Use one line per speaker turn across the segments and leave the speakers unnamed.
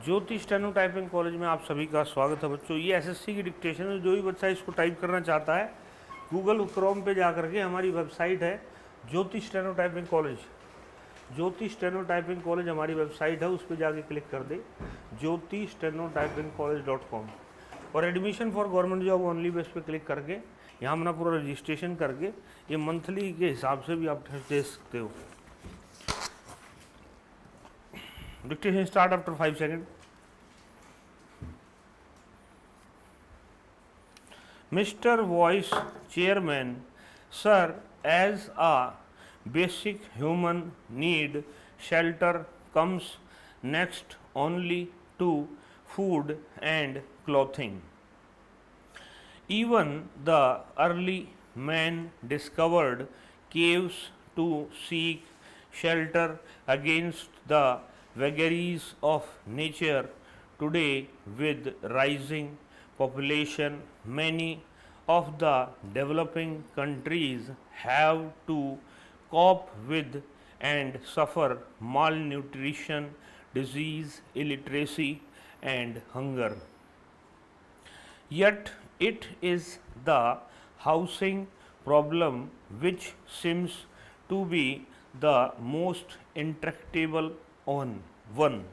ज्योति steno typing college में आप सभी का स्वागत है बच्चों। ये एसएससी की डिक्टेशन है। जो भी बच्चा इसको टाइप करना चाहता है गूगल क्रोम पे जा करके हमारी वेबसाइट है ज्योति स्टेनो टाइपिंग कॉलेज। ज्योति स्टेनो टाइपिंग कॉलेज हमारी वेबसाइट है, उस पर जाके क्लिक कर दे ज्योति स्टेनो टाइपिंग कॉलेज.com। और admission for government job only base पे क्लिक करके यहाँ अपना पूरा रजिस्ट्रेशन करके ये मंथली के हिसाब से भी आप टेस्ट दे सकते हो। Dictation start after 5 seconds. Mr. Vice Chairman, sir, as a basic human need, shelter comes next only to food and clothing. Even the early man discovered caves to seek shelter against the vagaries of nature. Today, with rising population, many of the developing countries have to cope with and suffer malnutrition, disease, illiteracy, and hunger. Yet it is the housing problem which seems to be the most intractable one.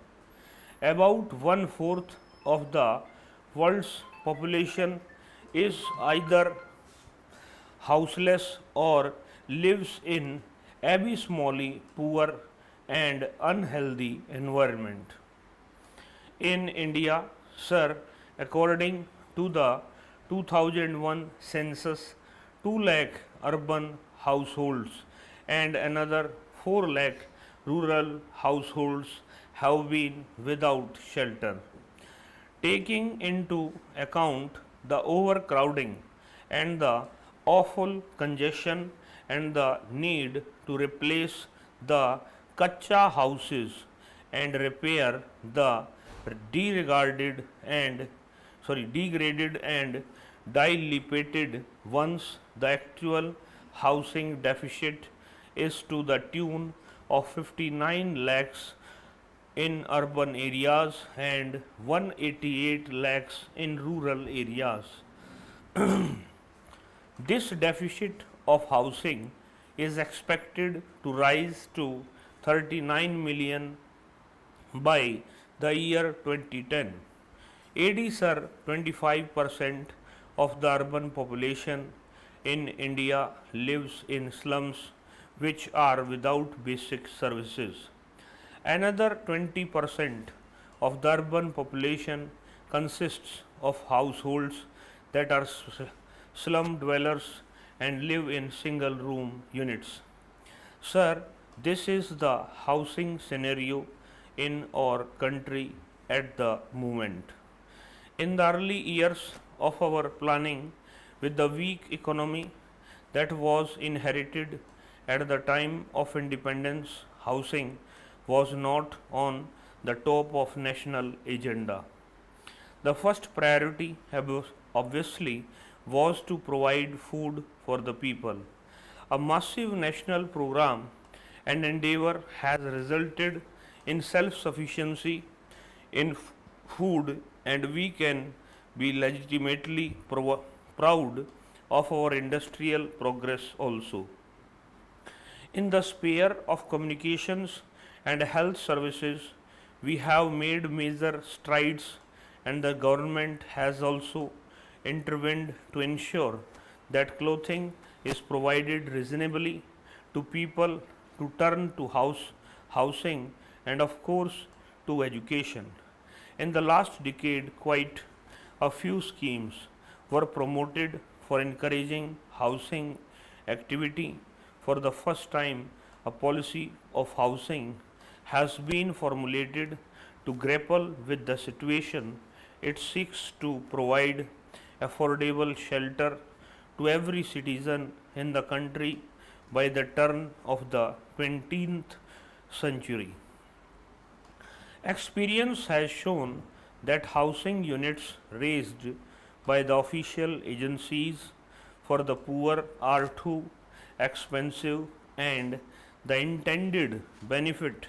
About one fourth of the world's population is either houseless or lives in abysmally poor and unhealthy environment. In India, sir, according to the 2001 census, 2 lakh urban households and another 4 lakh rural households have been without shelter. Taking into account the overcrowding and the awful congestion and the need to replace the kacha houses and repair the degraded and dilapidated ones, the actual housing deficit is to the tune of 59 lakhs in urban areas and 188 lakhs in rural areas. This deficit of housing is expected to rise to 39 million by the year 2010. AD sir, 25% of the urban population in India lives in slums which are without basic services. Another 20% of the urban population consists of households that are slum dwellers and live in single room units. Sir, this is the housing scenario in our country at the moment. In the early years of our planning, with the weak economy that was inherited at the time of independence, housing was not on the top of national agenda. The first priority obviously was to provide food for the people. A massive national program and endeavor has resulted in self-sufficiency in food, and we can be legitimately proud of our industrial progress also. In the sphere of communications and health services, we have made major strides, and the government has also intervened to ensure that clothing is provided reasonably to people to turn to housing and of course to education. In the last decade, quite a few schemes were promoted for encouraging housing activity. For the first time, a policy of housing has been formulated to grapple with the situation. It seeks to provide affordable shelter to every citizen in the country by the turn of the 20th century. Experience has shown that housing units raised by the official agencies for the poor are too expensive, and the intended benefit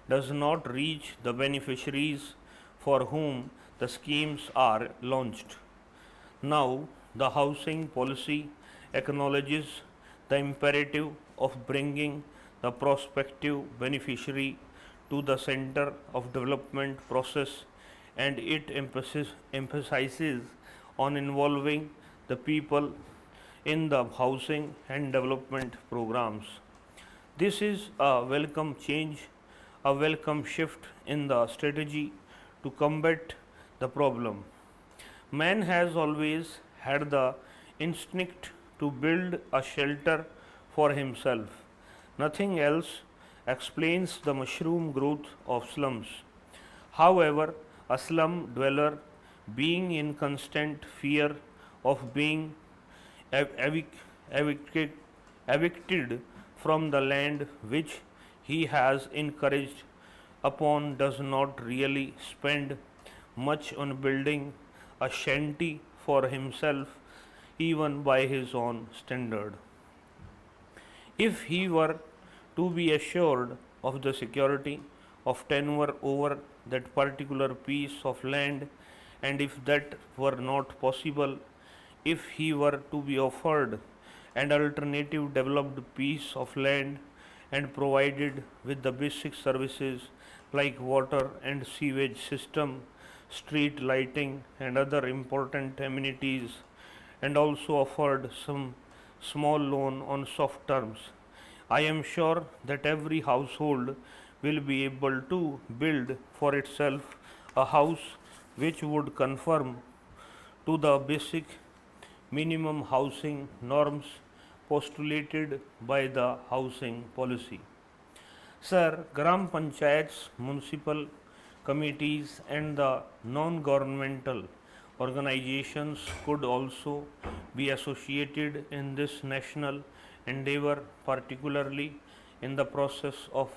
does not reach the beneficiaries for whom the schemes are launched. Now, the housing policy acknowledges the imperative of bringing the prospective beneficiary to the center of development process, and it emphasizes on involving the people in the housing and development programs. This is a welcome change, a welcome shift in the strategy to combat the problem. Man has always had the instinct to build a shelter for himself. Nothing else explains the mushroom growth of slums. However, a slum dweller, being in constant fear of being evicted, evicted from the land which he has encouraged upon, does not really spend much on building a shanty for himself, even by his own standard. If he were to be assured of the security of tenure over that particular piece of land, and if that were not possible, if he were to be offered an alternative developed piece of land and provided with the basic services like water and sewage system, street lighting, and other important amenities, and also offered some small loan on soft terms, I am sure that every household will be able to build for itself a house which would conform to the basic minimum housing norms postulated by the housing policy. Sir, Gram Panchayats, municipal committees, and the non governmental organizations could also be associated in this national endeavor, particularly in the process of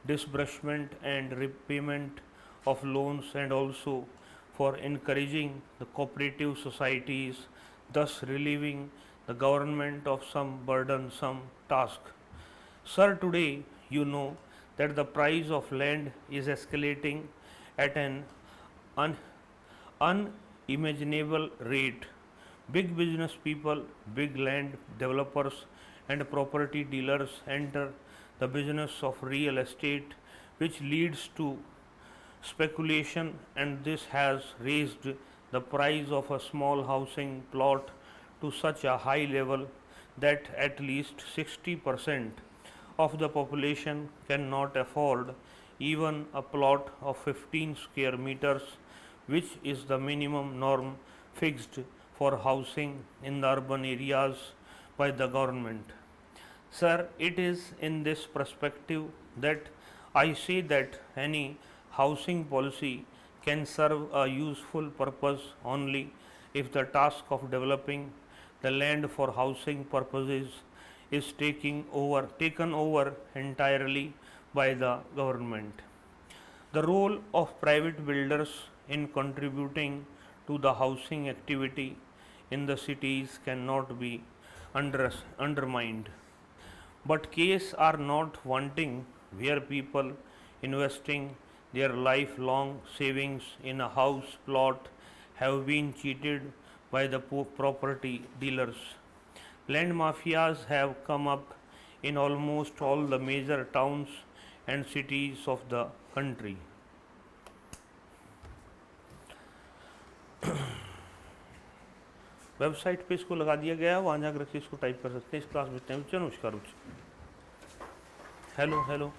disbursement and repayment of loans, and also for encouraging the cooperative societies, thus relieving the government of some burdensome task. Sir, today you know that the price of land is escalating at an unimaginable rate. Big business people, big land developers, and property dealers enter the business of real estate, which leads to speculation, and this has raised the price of a small housing plot to such a high level that at least 60% of the population cannot afford even a plot of 15 square meters, which is the minimum norm fixed for housing in the urban areas by the government. Sir, it is in this perspective that I say that any housing policy can serve a useful purpose only if the task of developing the land for housing purposes is taken over entirely by the government. The role of private builders in contributing to the housing activity in the cities cannot be undermined. But cases are not wanting where people investing their lifelong savings in a house plot have been cheated by the property dealers. Land mafias have come up in almost all the major towns and cities of the country. Website पे इसको लगा दिया गया है, वहाँ जाकर इसको type कर सकते हैं। इस क्लास में चलो नमस्कार। Hello hello